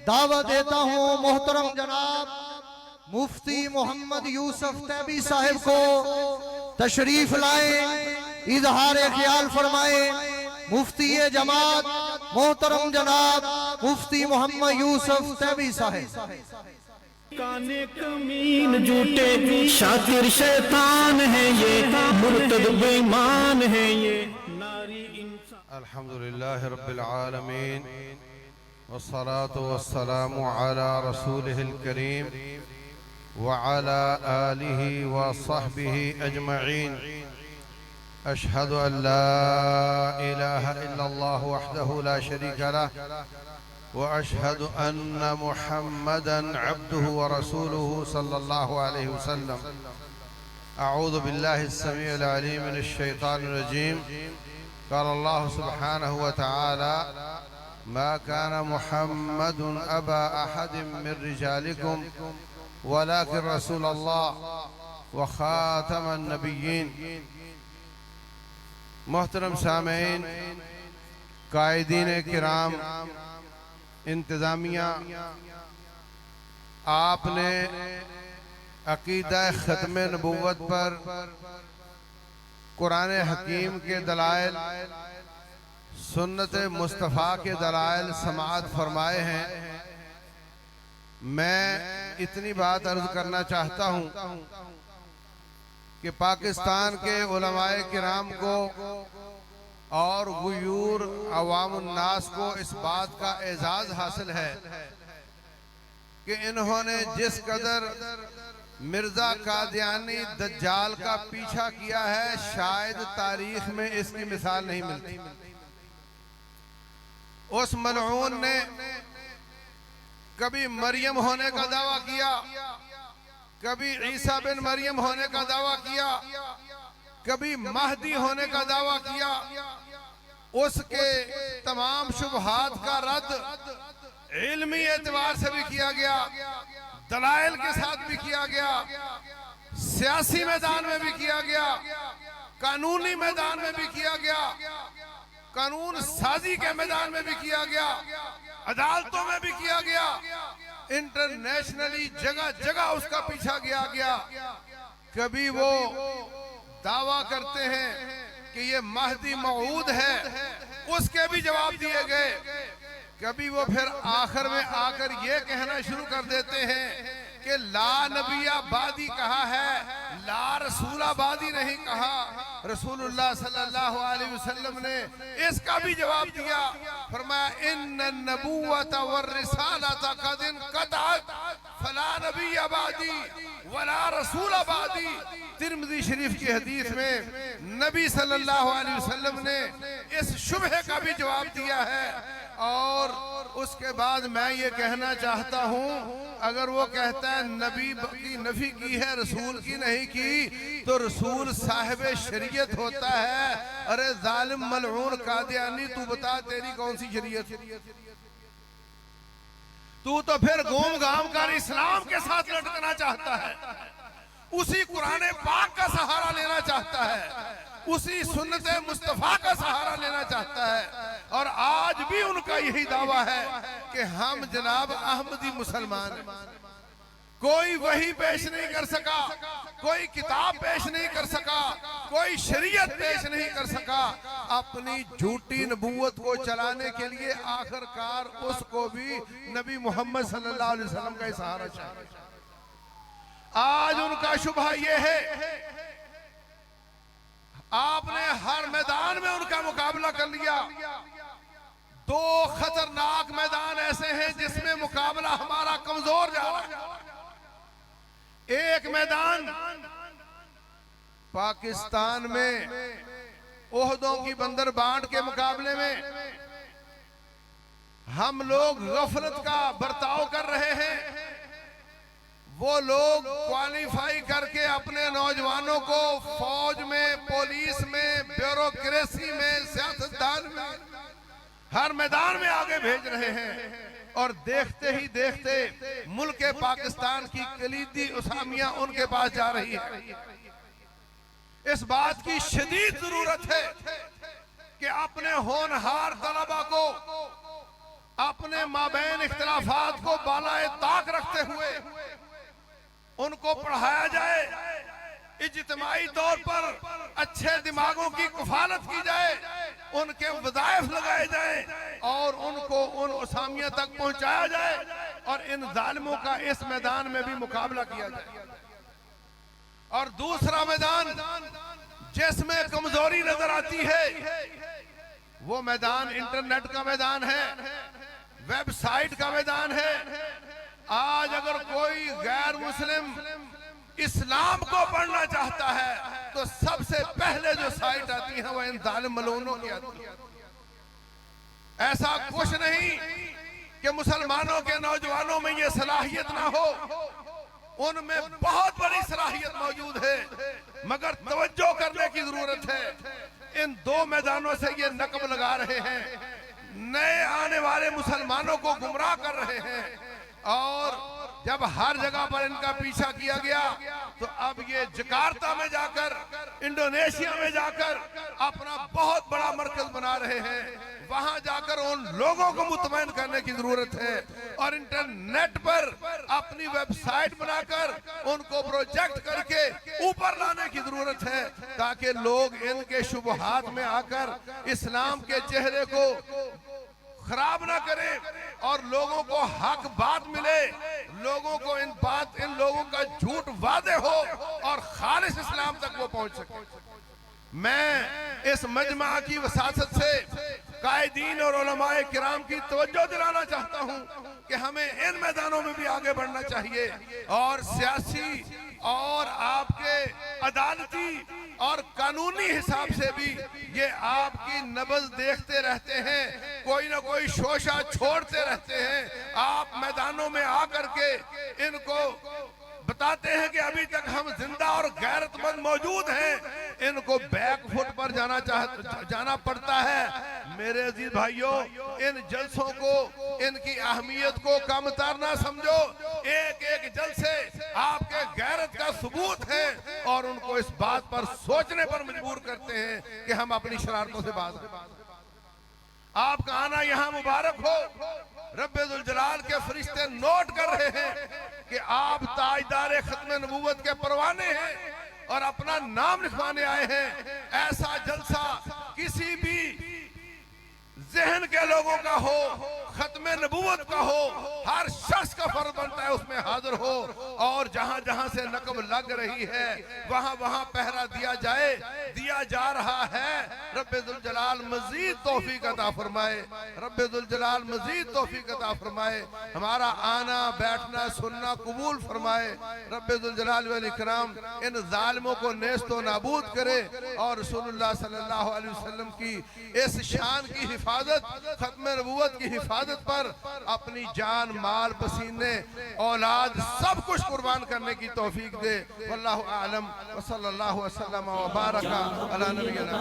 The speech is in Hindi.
दावत देता हूँ मोहतरम जनाब मुफ्ती मोहम्मद यूसुफ तैबी साहिब को तशरीफ लाए, इजहार ख्याल फरमाए। मुफ्ती जमात मोहतरम जनाब मुफ्ती मोहम्मद यूसुफ तैबी साहिब। काने कमीन झूठे शातिर शैतान है ये, मुर्तद बेईमान है ये नारी इंसान। अल्हम्दुलिल्लाह रब्बिल आलमीन वस्सलातु वस्सलामु अला रसूलिहिल करीम व अला आलिहि व सहबिहि अजमईन। अशहदु अल्ला इलाहा इल्लल्लाह वहदहु ला शरीका लह व अशहदु अन्न मुहम्मदन अब्दुहु व रसूलुहु सल्लल्लाहु अलैहि वसल्लम। अऊज़ु बिल्लाहिस समीइल अलीम मिनश शैतानिर रजीम। क़ाल अल्लाह सुब्हानहु व तआला मा कान मुहम्मदुन अबा अहदिम मिन रिजालिकुम वलाकिन रसूलल्लाह व खातमन नबिय्यीन। मोहतरम सामीईन, कायदीन किराम, इंतज़ामिया, आपने अकीदा ख़त्म नबुव्वत पर कुरान हकीम के दलाइल, सुन्नत मुस्तफ़ा के दलाइल समाअत फरमाए हैं। मैं इतनी बात अर्ज करना चाहता हूँ कि पाकिस्तान के उलमाए किराम को और गुयूर अवामुन्नास को इस बात का एजाज हासिल है कि इन्होंने जिस कदर मिर्जा कादियानी दज्जाल का पीछा किया है, शायद तारीख में इसकी मिसाल नहीं मिलती। उस मलऊन ने कभी मरियम होने का दावा किया, कभी ईसा बिन मरियम होने का दावा किया, कभी महदी होने का दावा किया। उसके तमाम शुबहात का रद्द इल्मी एतबार से भी किया गया, दलाइल के साथ भी किया गया, सियासी मैदान में भी किया गया, कानूनी मैदान में भी किया गया, कानून साजी के मैदान में भी किया गया, अदालतों में भी किया गया, इंटरनेशनली जगह जगह उसका पीछा किया गया। कभी वो दावा करते हैं कि ये महदी मऊद है, उसके भी जवाब दिए गए। कभी वो फिर आखिर में आकर ये कहना शुरू कर देते हैं कि ला नबियाबादी कहा है, ला रसूलाबादी नहीं कहा। रसूलुल्लाह सल्लल्लाहु अलैहि वसल्लम ने इसका भी जवाब दिया, फरमाया इन्न नबुव्वत व रिसालत कद इनक़तअत फला नबियाबादी वला रसूलाबादी। तिर्मिज़ी शरीफ की हदीस में नबी सल्लल्लाहु अलैहि वसल्लम ने इस शुबहे का भी जवाब दिया है। और उसके बाद मैं ये कहना चाहता हूँ, अगर वो कहता है नबी की नफी की है, रसूल की नहीं की, तो रसूल साहिब शरीयत होता है। अरे जालिम मलऊन कादियानी, तू बता तेरी कौन सी शरीयत? तू तो फिर घूम घाम कर इस्लाम के साथ लटकना चाहता है, उसी कुरान पाक का सहारा लेना चाहता है, उसी सुन्नत मुस्तफा का सहारा लेना चाहता है। और आज भी उनका यही दावा है कि हम जनाब अहमदी मुसलमान। कोई वही पेश नहीं कर सका, कोई किताब पेश नहीं कर सका, कोई शरीयत पेश नहीं कर सका। अपनी झूठी नबूवत को चलाने के लिए आखिरकार उसको भी नबी मोहम्मद सल्लल्लाहु अलैहि वसल्लम का सहारा चाहिए। आज उनका शुबहा यह है, आपने हर मैदान में उनका मुकाबला कर लिया। दो खतरनाक मैदान ऐसे हैं जिसमें मुकाबला हमारा कमजोर जा रहा है। एक मैदान पाकिस्तान में ओहदों की बंदरबांट के मुकाबले में हम लोग गफलत का बर्ताव कर रहे हैं। वो लोग क्वालिफाई करके अपने नौजवानों को फौज में, पुलिस में, ब्यूरोक्रेसी में, सियासतदान में, हर मैदान में आगे भेज रहे हैं। और देखते ही देखते मुल्क पाकिस्तान की कलीदी उसामियां उनके पास जा रही है। इस बात की शदीद जरूरत है कि अपने होनहार तलबा को अपने माबैन इख्तिलाफात को बालाए ताक रखते हुए उनको पढ़ाया जाए, इज्तिमाई तौर पर अच्छे दिमागों की कफालत की जाए, उनके वज़ाइफ लगाए जाए और उनको उन असामियां तक पहुंचाया जाए और इन जालिमों का इस मैदान में भी मुकाबला किया जाए। और दूसरा मैदान जिसमें कमजोरी नजर आती है वो मैदान इंटरनेट का मैदान है, वेबसाइट का मैदान है। आज अगर कोई गैर मुस्लिम इस्लाम को पढ़ना चाहता है तो सबसे पहले जो साइट आती है वो इन जालिम मलूनों की आती है। ऐसा कुछ नहीं कि मुसलमानों के नौजवानों में ये सलाहियत ना हो, उनमें बहुत बड़ी सलाहियत मौजूद है, मगर तवज्जो करने की जरूरत है। इन दो मैदानों से ये नकब लगा रहे हैं, नए आने वाले मुसलमानों को गुमराह कर रहे हैं। और जब हर जगह पर इनका पीछा किया गया तो अब ये जकार्ता में जाकर, इंडोनेशिया में जाकर अपना बहुत बड़ा मरकज बना रहे हैं। वहां जाकर उन लोगों को मुतमईन करने की जरूरत है और इंटरनेट पर अपनी वेबसाइट बनाकर उनको प्रोजेक्ट करके ऊपर लाने की जरूरत है, ताकि लोग इनके शुबहात में आकर इस्लाम के चेहरे को खराब ना करें और लोगों को हक बात मिले, लोगों को इन लोगों का झूठ वादे हो और खालिस इस्लाम तक वो पहुंच सके। मैं इस मजमा की वसासत से कायदीन और उलमाए किराम की तवज्जो दिलाना चाहता हूं कि हमें इन मैदानों में भी आगे बढ़ना चाहिए और सियासी और आपके अदालती और कानूनी हिसाब से भी ये आपकी नब्ज देखते रहते हैं, कोई ना कोई शोशा छोड़ते रहते हैं। आप मैदानों में आकर के इनको बताते हैं कि अभी तक हम जिंदा और गैरतमंद मौजूद हैं, इनको बैकफुट पर जाना पड़ता है। मेरे अजीज भाइयों, इन जलसों को, इनकी अहमियत को कमतर ना समझो। एक एक जलसे आपके गैरत का सबूत है और उनको इस बात पर सोचने पर मजबूर करते हैं कि हम अपनी शरारतों से बाज हैं। आपका आना यहाँ मुबारक हो। रब्बे जुल जलाल के फरिश्ते नोट कर रहे हैं कि आप ताजदार खत्म नबूवत के परवाने हैं और अपना नाम लिखवाने आए हैं। ऐसा जलसा किसी भी जहन के लोगों का हो, खत्म नबूवत का हो, हर शख्स का फर्ज बनता है उसमें हाजिर हो और जहां जहां से नकब लग रही है वहां वहां पहरा दिया जा रहा है। रब्बे जुल जलाल मजीद तौफीक अता फरमाए, रब्बे जुल जलाल मजीद तौफीक अता फरमाए, हमारा आना बैठना सुनना कबूल फरमाए। रब्बे जुल जलाल वल इकराम इन जालिमों को नेस्तो नाबूद करे और रसूलुल्लाह सल्लल्लाहु अलैहि वसल्लम की इस शान की हिफाजत, खत्म नबूवत की हिफाजत पर अपनी जान, माल, पसीने, औलाद सब कुछ कुर्बान करने की तौफीक दे। वल्लाहु आलम व सल्लल्लाहु वसल्लम व बारका अला नबियना।